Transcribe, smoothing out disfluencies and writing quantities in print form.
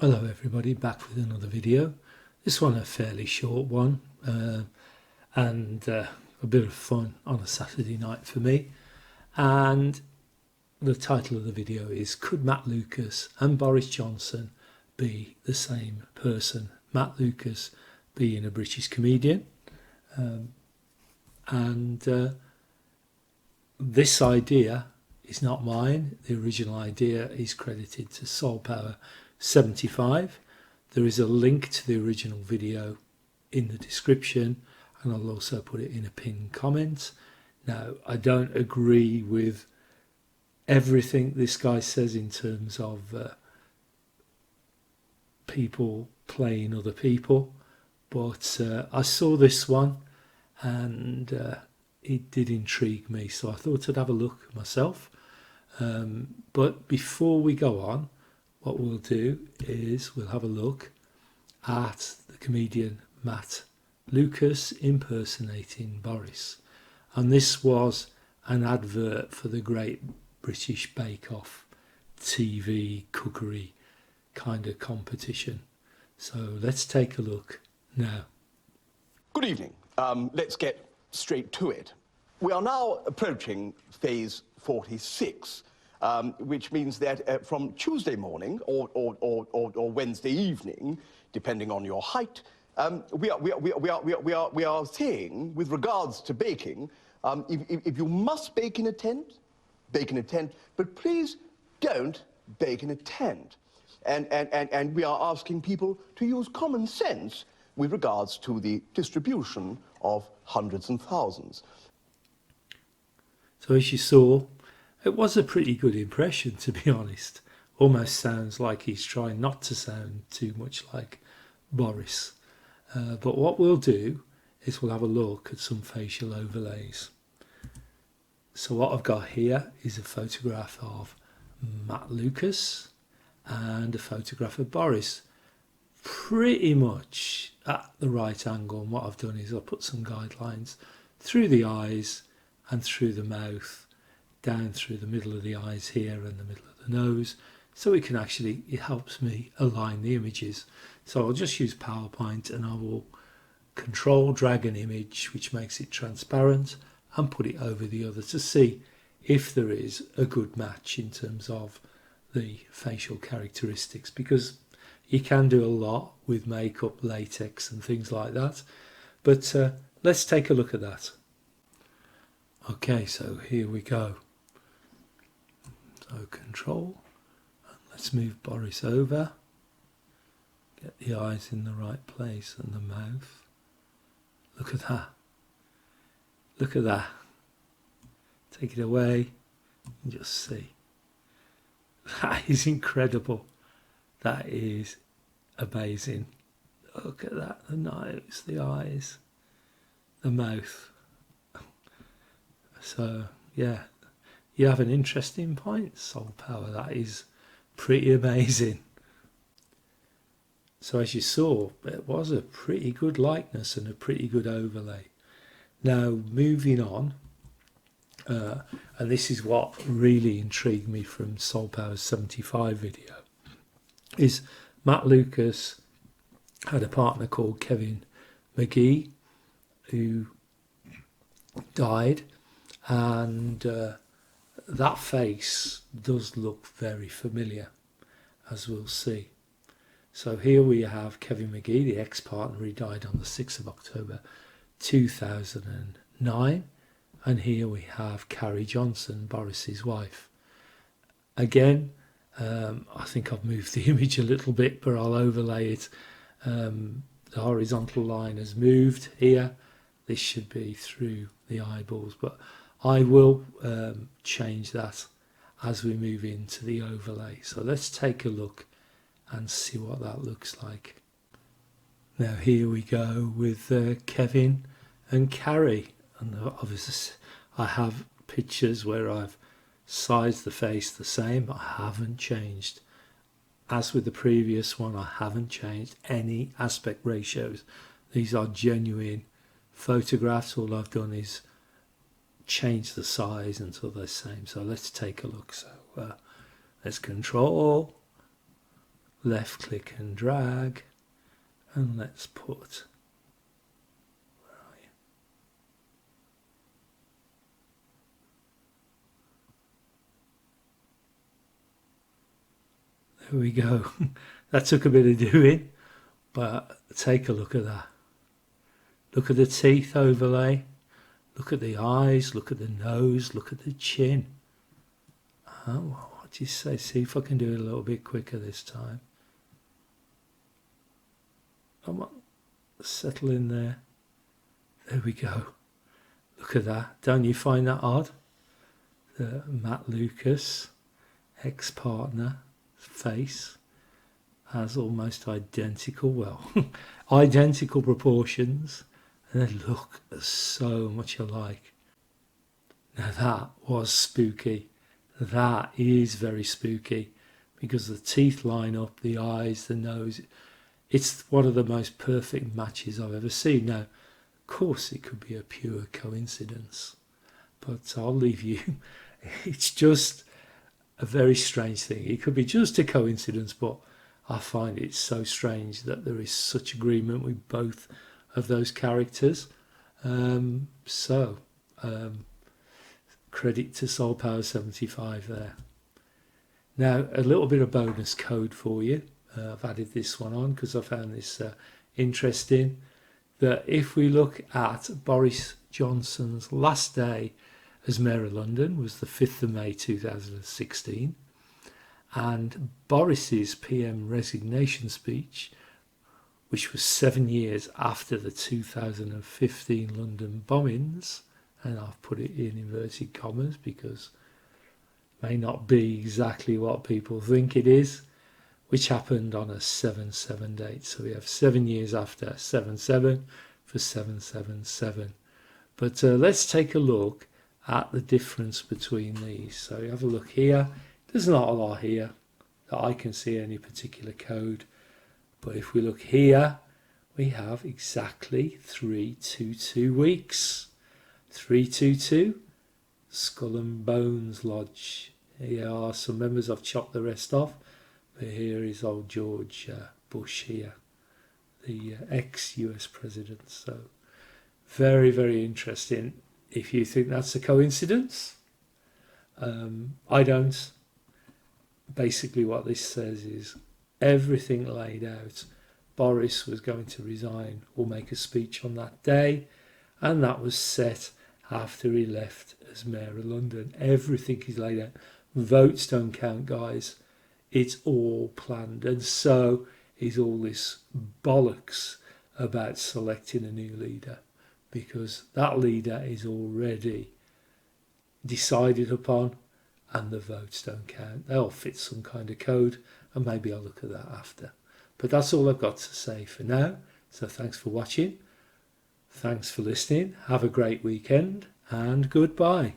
Hello everybody, back with another video. This one a fairly short one and a bit of fun on a Saturday night for me. And the title of the video is Could Matt Lucas and Boris Johnson be the same person? Matt Lucas being a British comedian, this idea is not mine. The original idea is credited to Soul Power 75. There is a link to the original video in the description, and I'll also put it in a pinned comment. Now, I don't agree with everything this guy says in terms of people playing other people, but I saw this one and it did intrigue me, so I thought I'd have a look myself. But before we go on, what we'll do is we'll have a look at the comedian Matt Lucas impersonating Boris. And this was an advert for the Great British Bake Off TV cookery kind of competition. So let's take a look now. Good evening. Let's get straight to it. We are now approaching phase 46. Which means that from Tuesday morning or Wednesday evening, depending on your height, we are saying, with regards to baking, if you must bake in a tent, bake in a tent, but please don't bake in a tent. And we are asking people to use common sense with regards to the distribution of hundreds and thousands. So as you saw, it was a pretty good impression, to be honest. Almost sounds like he's trying not to sound too much like Boris. But what we'll do is we'll have a look at some facial overlays. So what I've got here is a photograph of Matt Lucas and a photograph of Boris. Pretty much at the right angle. And what I've done is I've put some guidelines through the eyes and through the mouth, down through the middle of the eyes here and the middle of the nose, so it helps me align the images. So I'll just use PowerPoint and I will control drag an image which makes it transparent and put it over the other to see if there is a good match in terms of the facial characteristics, because you can do a lot with makeup, latex and things like that. But let's take a look at that. Okay, so here we go. So control, and let's move Boris over, get the eyes in the right place and the mouth. Look at that, look at that. Take it away and just see. That is incredible, that is amazing. Look at that, the nose, the eyes, the mouth. So yeah, you have an interesting point, Soul Power. That is pretty amazing. So as you saw, it was a pretty good likeness and a pretty good overlay. Now moving on, and this is what really intrigued me from Soul Power's 75 video, is Matt Lucas had a partner called Kevin McGee who died, and that face does look very familiar, as we'll see. So here we have Kevin McGee, the ex-partner. He died on the 6th of October 2009. And here we have Carrie Johnson, Boris's wife. Again, I think I've moved the image a little bit, but I'll overlay it. The horizontal line has moved here. This should be through the eyeballs, but I will change that as we move into the overlay. So let's take a look and see what that looks like. Now here we go with Kevin and Carrie, and obviously I have pictures where I've sized the face the same, but I haven't changed. As with the previous one, I haven't changed any aspect ratios. These are genuine photographs. All I've done is change the size until they're the same. So let's take a look. So let's control, left click and drag, and let's put, where are you? There we go. That took a bit of doing, but take a look at that. Look at the teeth overlay, look at the eyes, look at the nose, look at the chin. Oh, what do you say? See if I can do it a little bit quicker this time. Come on, settle in there. There we go. Look at that. Don't you find that odd? The Matt Lucas ex-partner face has almost identical, well, identical proportions, and they look so much alike. Now that was spooky. That is very spooky because the teeth line up, the eyes, the nose. It's one of the most perfect matches I've ever seen. Now, of course, it could be a pure coincidence, but I'll leave you. It's just a very strange thing. It could be just a coincidence, but I find it so strange that there is such agreement with both of those characters. Credit to Soul Power 75 there. Now, a little bit of bonus code for you. I've added this one on because I found this interesting. That if we look at Boris Johnson's last day as Mayor of London was the 5th of May 2016, and Boris's PM resignation speech, which was 7 years after the 2015 London bombings, and I've put it in inverted commas because it may not be exactly what people think it is, which happened on a 7/7 date. So we have 7 years after 7/7 for 7/7/7. But let's take a look at the difference between these. So you have a look here. There's not a lot here that I can see any particular code. But if we look here, we have exactly 322 weeks. 322, Skull and Bones Lodge. Here are some members. I've chopped the rest off, but here is old George Bush here, the ex-US president. So very, very interesting. If you think that's a coincidence, I don't. Basically what this says is everything laid out. Boris was going to resign or make a speech on that day, and that was set after he left as Mayor of London. Everything is laid out. Votes don't count, guys. It's all planned. And so is all this bollocks about selecting a new leader, because that leader is already decided upon and the votes don't count. They'll fit some kind of code, and maybe I'll look at that after. But that's all I've got to say for now. So thanks for watching. Thanks for listening. Have a great weekend and goodbye.